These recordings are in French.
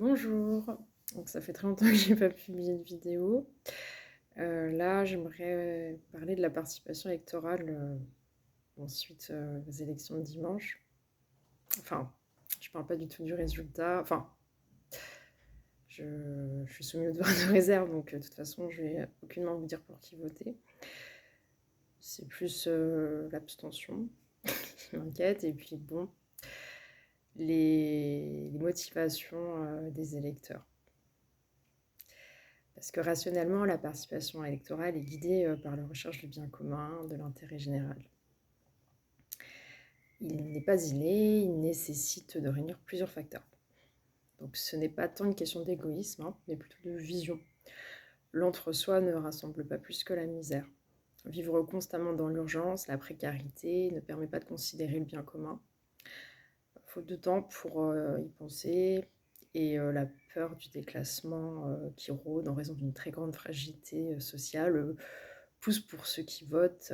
Bonjour, donc ça fait très longtemps que j'ai pas publié de vidéo. Là, j'aimerais parler de la participation électorale, suite, aux élections de dimanche. Enfin, je parle pas du tout du résultat. Enfin, je suis soumise au devoir de réserve, donc de toute façon, je vais aucunement vous dire pour qui voter. C'est plus, l'abstention qui m'inquiète et puis bon, les motivations, des électeurs. Parce que rationnellement, la participation électorale est guidée par la recherche du bien commun, de l'intérêt général. Il n'est pas inné, il nécessite de réunir plusieurs facteurs. Donc ce n'est pas tant une question d'égoïsme, mais plutôt de vision. L'entre-soi ne rassemble pas plus que la misère. Vivre constamment dans l'urgence, la précarité, ne permet pas de considérer le bien commun. Faute de temps pour y penser, et la peur du déclassement qui rôde en raison d'une très grande fragilité sociale pousse pour ceux qui votent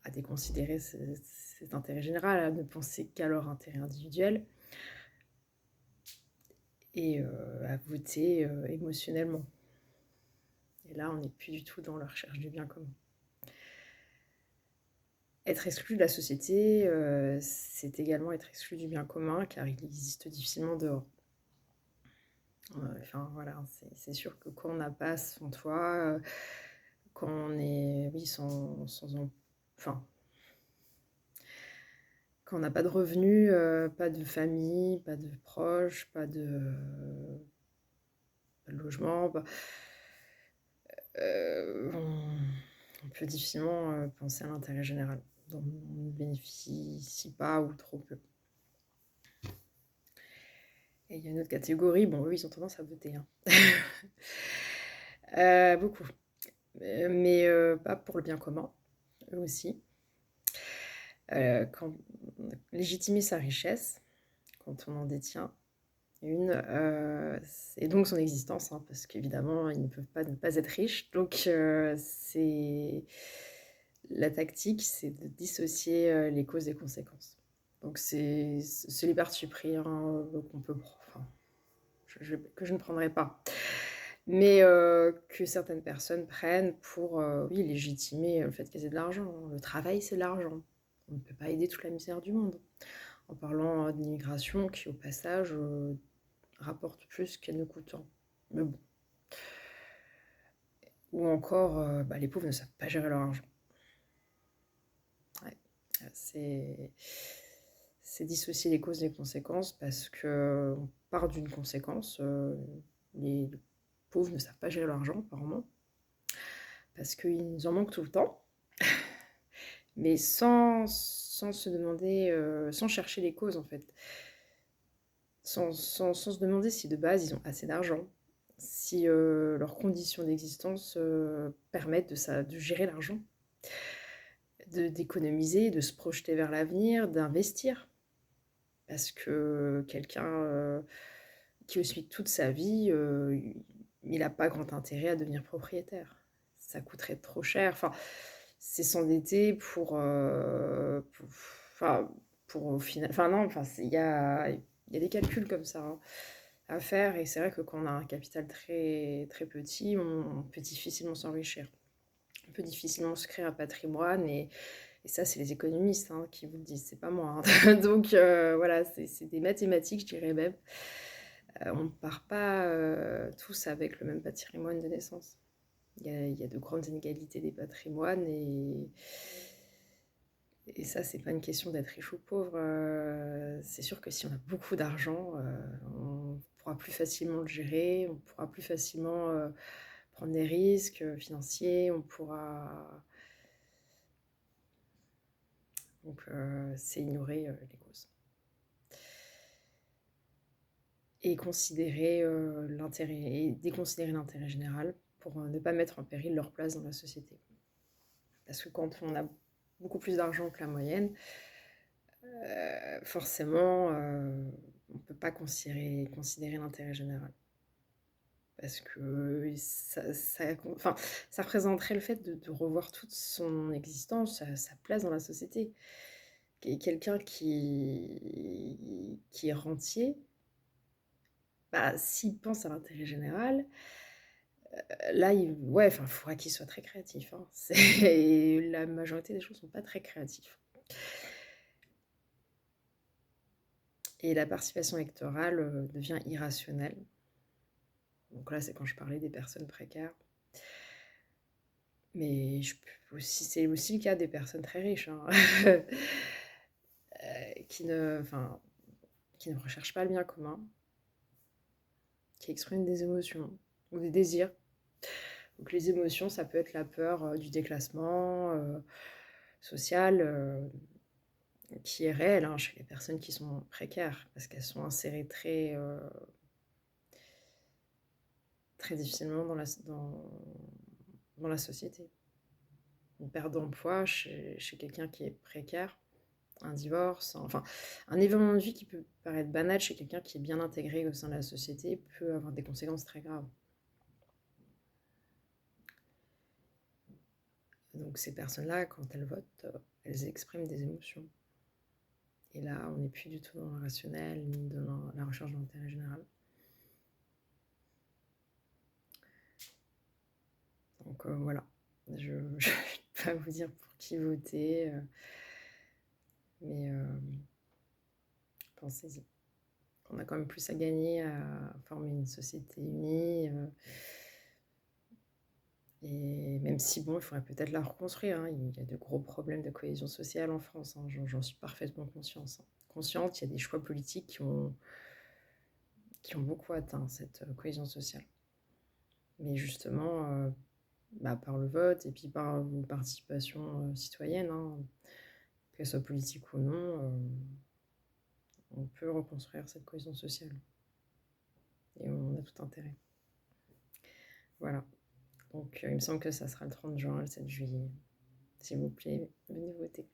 à déconsidérer cet intérêt général, à ne penser qu'à leur intérêt individuel et à voter émotionnellement. Et là, on n'est plus du tout dans la recherche du bien commun. Être exclu de la société, c'est également être exclu du bien commun, car il existe difficilement dehors. Enfin voilà, c'est sûr que quand on n'a pas son toit, quand on est, oui, enfin, quand on n'a pas de revenus, pas de famille, pas de proches, pas de logement, on peut difficilement penser à l'intérêt général, dont on ne bénéficie pas ou trop peu. Et il y a une autre catégorie, bon, eux, ils ont tendance à voter, beaucoup, mais pas pour le bien commun, eux aussi. Quand légitimer sa richesse, quand on en détient une, et donc son existence, parce qu'évidemment, ils ne peuvent pas ne pas être riches. Donc c'est la tactique, c'est de dissocier les causes des conséquences. Donc c'est les partis pris qu'on peut enfin, que je ne prendrai pas. Mais que certaines personnes prennent pour, oui, légitimer le fait qu'elles aient de l'argent. Le travail, c'est de l'argent. On ne peut pas aider toute la misère du monde. En parlant de l'immigration qui, au passage, rapporte plus qu'elle ne coûte. Mais bon. Ou encore, les pauvres ne savent pas gérer leur argent. Ouais. C'est dissocier les causes des conséquences parce qu'on part d'une conséquence. Les pauvres ne savent pas gérer leur argent, apparemment, parce qu'ils nous en manquent tout le temps, mais sans se demander, sans chercher les causes en fait, sans se demander si de base ils ont assez d'argent, si leurs conditions d'existence permettent de gérer l'argent, d'économiser, de se projeter vers l'avenir, d'investir. Parce que quelqu'un qui hospite toute sa vie, il n'a pas grand intérêt à devenir propriétaire. Ça coûterait trop cher. Enfin, c'est s'endetter pour au final. Enfin non, enfin il y a des calculs comme ça à faire, et c'est vrai que quand on a un capital très très petit, on peut difficilement s'enrichir. On peut difficilement se créer un patrimoine, et ça, c'est les économistes qui vous le disent, c'est pas moi. Donc voilà, c'est des mathématiques, je dirais même. On ne part pas tous avec le même patrimoine de naissance. Il y a de grandes inégalités des patrimoines, et ça, c'est pas une question d'être riche ou pauvre. C'est sûr que si on a beaucoup d'argent, on pourra plus facilement le gérer, on pourra plus facilement prendre des risques financiers, on pourra... Donc c'est ignorer les causes. Et déconsidérer l'intérêt général pour ne pas mettre en péril leur place dans la société. Parce que quand on a beaucoup plus d'argent que la moyenne, forcément, on ne peut pas considérer l'intérêt général. Parce que ça représenterait le fait de revoir toute son existence, sa place dans la société. Quelqu'un qui est rentier, Bah, s'il pense à l'intérêt général, là, il ouais, enfin, il faudra qu'il soit très créatif, hein. C'est la majorité des gens sont pas très créatifs et la participation électorale, devient irrationnelle. Donc là, c'est quand je parlais des personnes précaires. Mais je peux aussi c'est aussi le cas des personnes très riches, hein, qui ne enfin, qui ne recherchent pas le bien commun, qui expriment des émotions ou des désirs. Donc les émotions, ça peut être la peur, du déclassement, social, qui est réelle, hein, chez les personnes qui sont précaires, parce qu'elles sont insérées très difficilement dans la société. Une perte d'emploi chez quelqu'un qui est précaire, un divorce, enfin, un événement de vie qui peut paraître banal chez quelqu'un qui est bien intégré au sein de la société peut avoir des conséquences très graves. Donc ces personnes-là, quand elles votent, elles expriment des émotions. Et là, on n'est plus du tout dans le rationnel, ni dans la recherche d'intérêt général. Donc voilà, je ne vais pas vous dire pour qui voter, mais pensez-y. On a quand même plus à gagner à former une société unie, et même si, bon, il faudrait peut-être la reconstruire, hein. Il y a de gros problèmes de cohésion sociale en France, hein, j'en suis parfaitement consciente. Il y a des choix politiques qui ont beaucoup atteint cette cohésion sociale. Mais justement, bah, par le vote et puis par une participation citoyenne, hein, qu'elle soit politique ou non, on peut reconstruire cette cohésion sociale. Et on a tout intérêt. Voilà. Donc il me semble que ça sera le 30 juin, le 7 juillet. S'il vous plaît, venez voter.